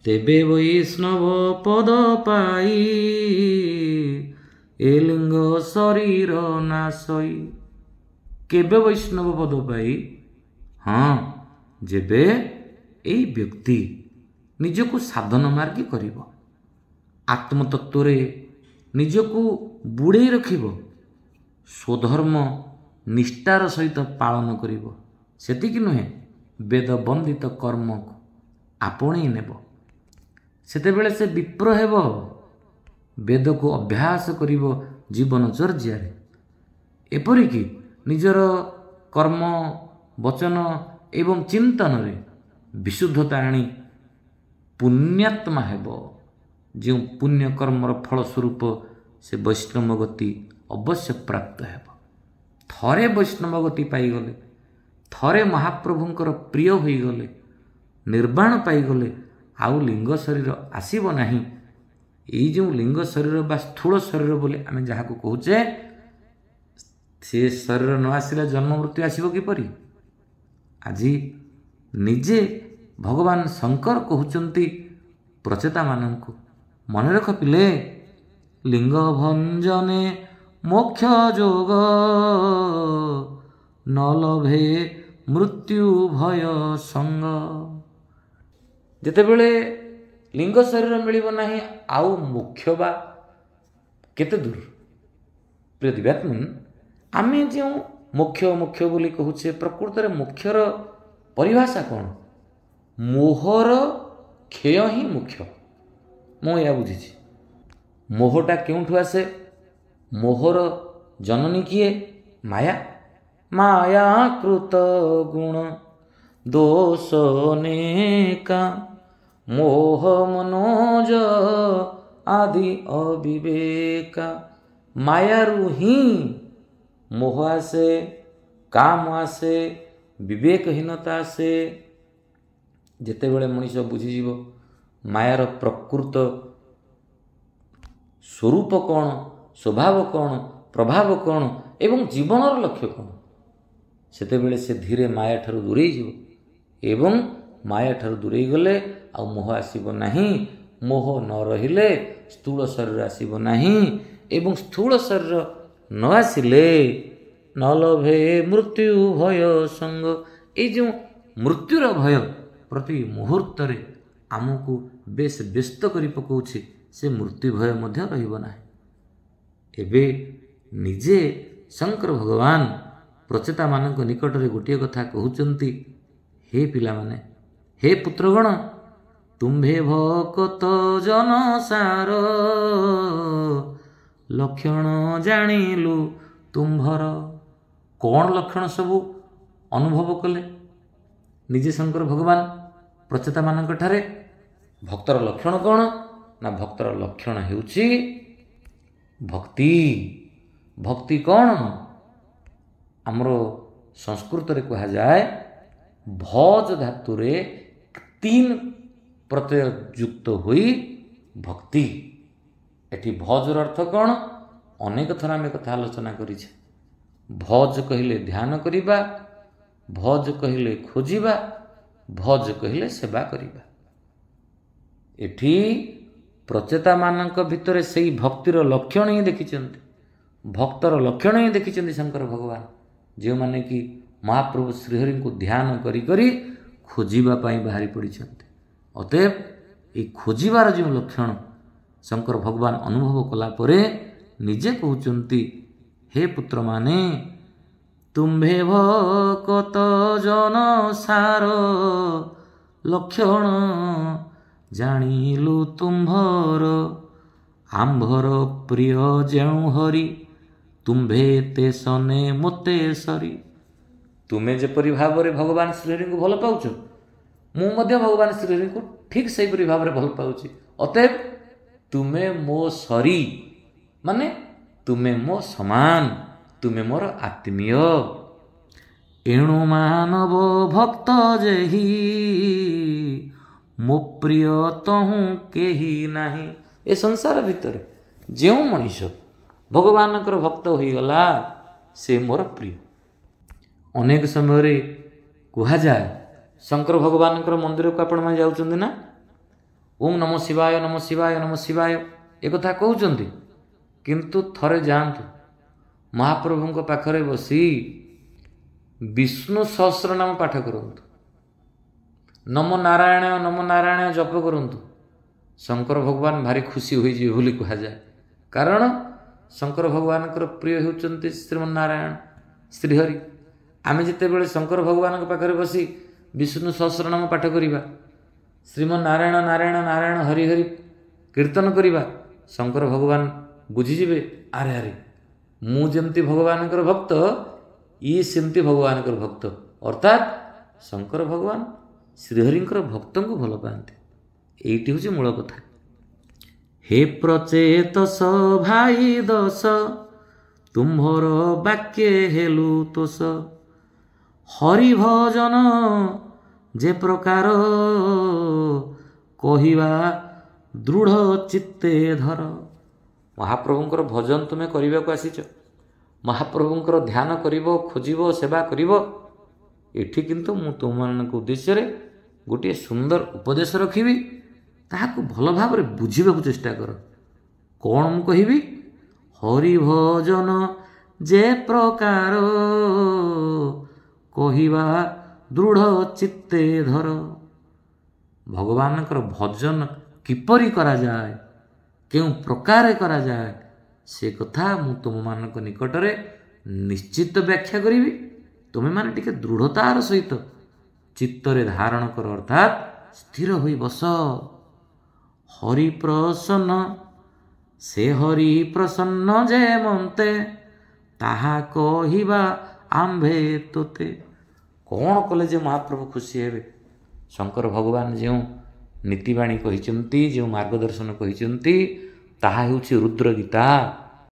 ତେବେ ବୈଷ୍ଣବ ପଦ ପାଇ ଏ ଲିଙ୍ଗ ଶରୀର ନାଶଇ। କେବେ ବୈଷ୍ଣବ ପଦ ପାଇ? ହଁ, ଯେବେ ଏଇ ବ୍ୟକ୍ତି ନିଜକୁ ସାଧନ ମାର୍ଗୀ କରିବ, ଆତ୍ମତତ୍ଵରେ ନିଜକୁ ବୁଡ଼େଇ ରଖିବ, ସ୍ୱଧର୍ମ ନିଷ୍ଠାର ସହିତ ପାଳନ କରିବ। ସେତିକି ନୁହେଁ, ବେଦ ବନ୍ଦିତ କର୍ମକୁ ଆପଣେଇ ନେବ। ସେତେବେଳେ ସେ ବିପ୍ର ହେବ, ବେଦକୁ ଅଭ୍ୟାସ କରିବ ଜୀବନଚର୍ଯ୍ୟାରେ। ଏପରିକି ନିଜର କର୍ମ, ବଚନ ଏବଂ ଚିନ୍ତନରେ ବିଶୁଦ୍ଧତା ଆଣି ପୁଣ୍ୟାତ୍ମା ହେବ। ଯେଉଁ ପୁଣ୍ୟ କର୍ମର ଫଳସ୍ୱରୂପ ସେ ବୈଷ୍ଣବ ଗତି ଅବଶ୍ୟ ପ୍ରାପ୍ତ ହେବ। ଥରେ ବୈଷ୍ଣବ ଗତି ପାଇଗଲେ, ଥରେ ମହାପ୍ରଭୁଙ୍କର ପ୍ରିୟ ହୋଇଗଲେ, ନିର୍ବାଣ ପାଇଗଲେ, ଆଉ ଲିଙ୍ଗ ଶରୀର ଆସିବ ନାହିଁ। ଏଇ ଯେଉଁ ଲିଙ୍ଗ ଶରୀର ବା ସ୍ଥୂଳ ଶରୀର ବୋଲି ଆମେ ଯାହାକୁ କହୁଛେ, ସେ ଶରୀର ନ ଆସିଲେ ଜନ୍ମ ମୃତ୍ୟୁ ଆସିବ କିପରି? ଆଜି ନିଜେ ଭଗବାନ ଶଙ୍କର କହୁଛନ୍ତି ପ୍ରଚେତାମାନଙ୍କୁ, ମନେ ରଖ ପିଲେ, ଲିଙ୍ଗ ଭଞ୍ଜନେ ମୋକ୍ଷ ଯୋଗ ନ ଲଭେ ମୃତ୍ୟୁ ଭୟ ସଙ୍ଗ। ଯେତେବେଳେ ଲିଙ୍ଗ ଶରୀର ମିଳିବ ନାହିଁ, ଆଉ ମୋକ୍ଷ ବା କେତେ ଦୂର? ପ୍ରିୟ ଦିବ୍ୟାତ୍ମନ୍, ଆମେ ଯେଉଁ ମୋକ୍ଷ ବୋଲି କହୁଛେ, ପ୍ରକୃତରେ ମୋକ୍ଷର ପରିଭାଷା କ'ଣ? ମୋହର କ୍ଷୟ ହିଁ ମୋକ୍ଷ। ମୁଁ ଏହା ବୁଝିଛି। ମୋହଟା କେଉଁଠୁ ଆସେ? ମୋହର ଜନନୀ କିଏ? ମାୟା। ମାୟାକୃତ ଗୁଣ ଦୋଷ ଅନେକା ମୋହ ମନୋଜ ଆଦି ଅବିବେକା। ମାୟାରୁ ହିଁ ମୋହ ଆସେ, କାମ ଆସେ, ବିବେକହୀନତା ଆସେ। ଯେତେବେଳେ ମଣିଷ ବୁଝିଯିବ ମାୟାର ପ୍ରକୃତ ସ୍ୱରୂପ କ'ଣ, ସ୍ୱଭାବ କ'ଣ, ପ୍ରଭାବ କ'ଣ ଏବଂ ଜୀବନର ଲକ୍ଷ୍ୟ କ'ଣ, ସେତେବେଳେ ସେ ଧୀରେ ମାୟାଠାରୁ ଦୂରେଇ ଯିବ। ଏବଂ ମାୟାଠାରୁ ଦୂରେଇ ଗଲେ ଆଉ ମୋହ ଆସିବ ନାହିଁ। ମୋହ ନ ରହିଲେ ସ୍ଥୂଳ ଶରୀର ଆସିବ ନାହିଁ। ଏବଂ ସ୍ଥୂଳ ଶରୀର ନ ଆସିଲେ ନ ଲଭେ ମୃତ୍ୟୁ ଭୟ ସଙ୍ଗ। ଏଇ ଯେଉଁ ମୃତ୍ୟୁର ଭୟ ପ୍ରତି ମୁହୂର୍ତ୍ତରେ ଆମକୁ ବେଶ ବ୍ୟସ୍ତ କରି ପକାଉଛି, ସେ ମୃତ୍ୟୁ ଭୟ ମଧ୍ୟ ରହିବ ନାହିଁ। ଏବେ ନିଜେ ଶଙ୍କର ଭଗବାନ ପ୍ରଚେତାମାନଙ୍କ ନିକଟରେ ଗୋଟିଏ କଥା କହୁଛନ୍ତି, ହେ ପିଲାମାନେ, ହେ ପୁତ୍ରଗଣ, ତୁମ୍ଭେ ଭକତ ଜନସାର ଲକ୍ଷଣ ଜାଣିଲୁ ତୁମ୍ଭର। କ'ଣ ଲକ୍ଷଣ ସବୁ ଅନୁଭବ କଲେ ନିଜେ ଶଙ୍କର ଭଗବାନ ପ୍ରଚେତାମାନଙ୍କ ଠାରେ? ଭକ୍ତର ଲକ୍ଷଣ କ'ଣ? ନା ଭକ୍ତର ଲକ୍ଷଣ ହେଉଛି ଭକ୍ତି। ଭକ୍ତି କ'ଣ? ଆମର ସଂସ୍କୃତରେ କୁହାଯାଏ ଭଜ ଧାତୁରେ 3 ପ୍ରତ୍ୟୟ ଯୁକ୍ତ ହୋଇ ଭକ୍ତି। ଏଠି ଭଜର ଅର୍ଥ କ'ଣ? ଅନେକ ଥର ଆମେ କଥା ଆଲୋଚନା କରିଛେ। ଭଜ କହିଲେ ଧ୍ୟାନ କରିବା, ଭଜ କହିଲେ ଖୋଜିବା, ଭଜ କହିଲେ ସେବା କରିବା। ଏଠି ପ୍ରଚେତାମାନଙ୍କ ଭିତରେ ସେଇ ଭକ୍ତିର ଲକ୍ଷଣ ହିଁ ଦେଖିଛନ୍ତି, ଭକ୍ତର ଲକ୍ଷଣ ହିଁ ଦେଖିଛନ୍ତି ଶଙ୍କର ଭଗବାନ, ଯେଉଁମାନେ କି ମହାପ୍ରଭୁ ଶ୍ରୀହରିଙ୍କୁ ଧ୍ୟାନ କରି କରି ଖୋଜିବା ପାଇଁ ବାହାରି ପଡ଼ିଛନ୍ତି। ଅତଏବ এই ଖୋଜିବାର ଯେଉଁ ଲକ୍ଷଣ ଶଙ୍କର ଭଗବାନ ଅନୁଭବ କଲା ପରେ ନିଜେ କହୁଛନ୍ତି, ହେ ପୁତ୍ରମାନେ, ତୁମ୍ଭେ ଭକତ ଜନସାର ଲକ୍ଷଣ ଜାଣିଲୁ ତୁମ୍ଭର। ଆମ୍ଭର ପ୍ରିୟ ଯେଉଁ ହରି ତୁମ୍ଭେ ତେସନେ ମୋତେ ସରି। ତୁମେ ଯେପରି ଭାବରେ ଭଗବାନ ଶ୍ରୀହରିଙ୍କୁ ଭଲ ପାଉଛ, ମୁଁ ମଧ୍ୟ ଭଗବାନ ଶ୍ରୀହରିଙ୍କୁ ଠିକ୍ ସେହିପରି ଭାବରେ ଭଲ ପାଉଛି। ଅତଏବ ତୁମେ ମୋ ସରି, ମାନେ ତୁମେ ମୋ ସମାନ, ତୁମେ ମୋର ଆତ୍ମୀୟ। ଏଣୁ ମାନବ ଭକ୍ତ ଯେହି ମୋ ପ୍ରିୟ ତହୁଁ କେହି ନାହିଁ। ଏ ସଂସାର ଭିତରେ ଯେଉଁ ମଣିଷ ଭଗବାନଙ୍କର ଭକ୍ତ ହୋଇଗଲା, ସେ ମୋର ପ୍ରିୟ। ଅନେକ ସମୟରେ କୁହାଯାଏ, ଶଙ୍କର ଭଗବାନଙ୍କର ମନ୍ଦିରକୁ ଆପଣମାନେ ଯାଉଛନ୍ତି ନା? ଓಂ ନମ ଶିବାୟ ନମ ଶିବାୟ ନମ ଶିବାୟ ଏକଥା କହୁଛନ୍ତି, କିନ୍ତୁ ଥରେ ଯାଆନ୍ତୁ ମହାପ୍ରଭୁଙ୍କ ପାଖରେ ବସି ବିଷ୍ଣୁ ସହସ୍ରନାମ ପାଠ କରନ୍ତୁ, ନମ ନାରାୟଣ ଜପ କରନ୍ତୁ। ଶଙ୍କର ଭଗବାନ ଭାରି ଖୁସି ହୋଇଯିବେ ବୋଲି କୁହାଯାଏ। କାରଣ ଶଙ୍କର ଭଗବାନଙ୍କର ପ୍ରିୟ ହେଉଛନ୍ତି ଶ୍ରୀମନ୍ନାରାୟଣ ଶ୍ରୀହରି। ଆମେ ଯେତେବେଳେ ଶଙ୍କର ଭଗବାନଙ୍କ ପାଖରେ ବସି ବିଷ୍ଣୁ ସହସ୍ରନାମ ପାଠ କରିବା, ଶ୍ରୀମନ୍ନାରାୟଣ ନାରାୟଣ ନାରାୟଣ ହରି ହରି କୀର୍ତ୍ତନ କରିବା, ଶଙ୍କର ଭଗବାନ ବୁଝିଯିବେ, ଆରେ ଆରେ ମୁଁ ଯେମିତି ଭଗବାନଙ୍କର ଭକ୍ତ, ଇଏ ସେମିତି ଭଗବାନଙ୍କର ଭକ୍ତ। ଅର୍ଥାତ୍ ଶଙ୍କର ଭଗବାନ ଶ୍ରୀହରିଙ୍କର ଭକ୍ତଙ୍କୁ ଭଲ ପାଆନ୍ତି। ଏଇଟି ହେଉଛି ମୂଳ କଥା। ହେ ପ୍ରଚେତସ ଭାଇ ଦଶ, ତୁମ୍ଭର ବାକ୍ୟ ହେଲୁ ତୋଷ, ହରି ଭଜନ ଯେ ପ୍ରକାର, କହିବା ଦୃଢ଼ ଚିତ୍ତେ ଧର। ମହାପ୍ରଭୁଙ୍କର ଭଜନ ତୁମେ କରିବାକୁ ଆସିଛ, ମହାପ୍ରଭୁଙ୍କର ଧ୍ୟାନ କରିବ, ଖୋଜିବ, ସେବା କରିବ। ଏଠି କିନ୍ତୁ ମୁଁ ତୁମମାନଙ୍କ ଉଦ୍ଦେଶ୍ୟରେ ଗୋଟିଏ ସୁନ୍ଦର ଉପଦେଶ ରଖିବି, ତାହାକୁ ଭଲ ଭାବରେ ବୁଝିବାକୁ ଚେଷ୍ଟା କର। କ'ଣ ମୁଁ କହିବି? ହରି ଭଜନ ଯେ ପ୍ରକାର, କହିବା ଦୃଢ଼ ଚିତ୍ତେ ଧର। ଭଗବାନଙ୍କର ଭଜନ କିପରି କରାଯାଏ, କେଉଁ ପ୍ରକାରେ କରାଯାଏ, ସେ କଥା ମୁଁ ତୁମମାନଙ୍କ ନିକଟରେ ନିଶ୍ଚିତ ବ୍ୟାଖ୍ୟା କରିବି। ତୁମେମାନେ ଟିକେ ଦୃଢ଼ତାର ସହିତ ଚିତ୍ତରେ ଧାରଣ କର, ଅର୍ଥାତ୍ ସ୍ଥିର ହୋଇ ବସ। ହରି ପ୍ରସନ୍ନ ସେ ହରି ପ୍ରସନ୍ନ ଯେ ମନ୍ତେ, ତାହା କହିବା ଆମ୍ଭେ ତୋତେ। କ'ଣ କଲେ ଯେ ମହାପ୍ରଭୁ ଖୁସି ହେବେ? ଶଙ୍କର ଭଗବାନ ଯେଉଁ ନୀତିବାଣୀ କହିଛନ୍ତି, ଯେଉଁ ମାର୍ଗଦର୍ଶନ କହିଛନ୍ତି, ତାହା ହେଉଛି ରୁଦ୍ର ଗୀତା।